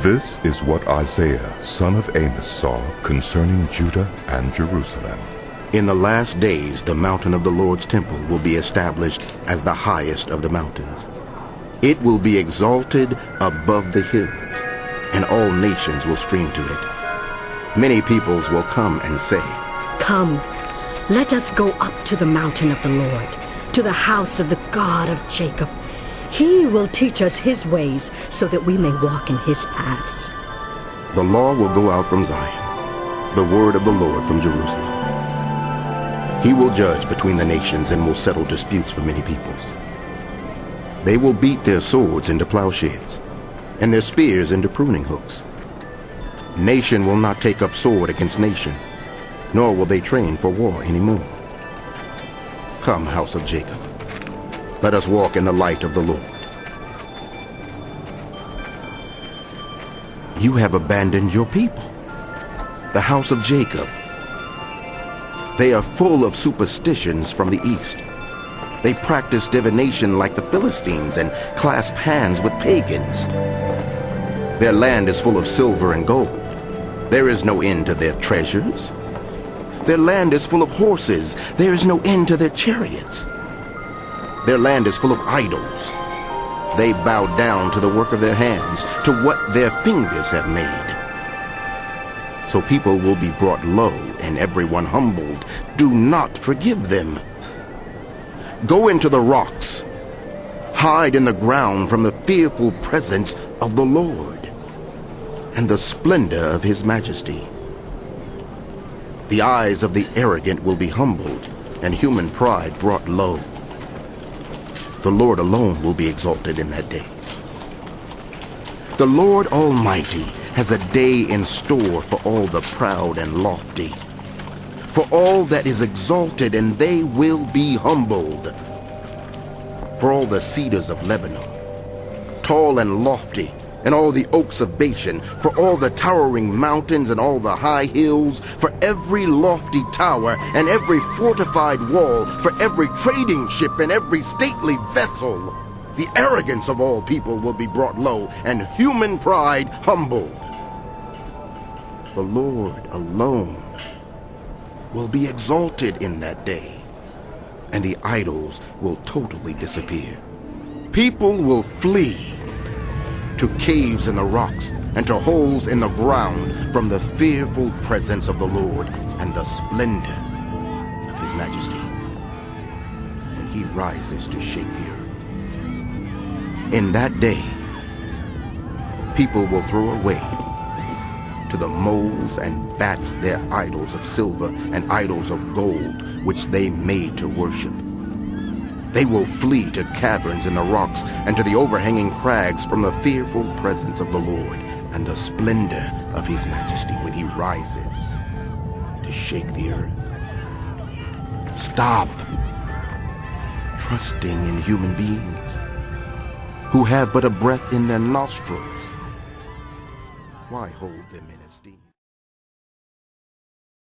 This is what Isaiah, son of Amoz, saw concerning Judah and Jerusalem. In the last days, the mountain of the Lord's temple will be established as the highest of the mountains. It will be exalted above the hills, and all nations will stream to it. Many peoples will come and say, Come, let us go up to the mountain of the Lord, to the house of the God of Jacob. He will teach us his ways so that we may walk in his paths. The law will go out from Zion, the word of the Lord from Jerusalem. He will judge between the nations and will settle disputes for many peoples. They will beat their swords into plowshares and their spears into pruning hooks. Nation will not take up sword against nation, nor will they train for war anymore. Come, house of Jacob, let us walk in the light of the Lord. You have abandoned your people, the house of Jacob. They are full of superstitions from the east. They practice divination like the Philistines and clasp hands with pagans. Their land is full of silver and gold. There is no end to their treasures. Their land is full of horses. There is no end to their chariots. Their land is full of idols. They bow down to the work of their hands, to what their fingers have made. So people will be brought low and everyone humbled. Do not forgive them. Go into the rocks. Hide in the ground from the fearful presence of the Lord and the splendor of his majesty. The eyes of the arrogant will be humbled and human pride brought low. The Lord alone will be exalted in that day. The Lord Almighty has a day in store for all the proud and lofty, for all that is exalted, and they will be humbled. For all the cedars of Lebanon, tall and lofty, and all the oaks of Bashan, for all the towering mountains and all the high hills, for every lofty tower and every fortified wall, for every trading ship and every stately vessel. The arrogance of all people will be brought low, and human pride humbled. The Lord alone will be exalted in that day, and the idols will totally disappear. People will flee to caves in the rocks and to holes in the ground from the fearful presence of the Lord and the splendor of his majesty when he rises to shake the earth. In that day, people will throw away to the moles and bats their idols of silver and idols of gold which they made to worship. They will flee to caverns in the rocks and to the overhanging crags from the fearful presence of the Lord and the splendor of his majesty when he rises to shake the earth. Stop trusting in human beings who have but a breath in their nostrils. Why hold them in esteem?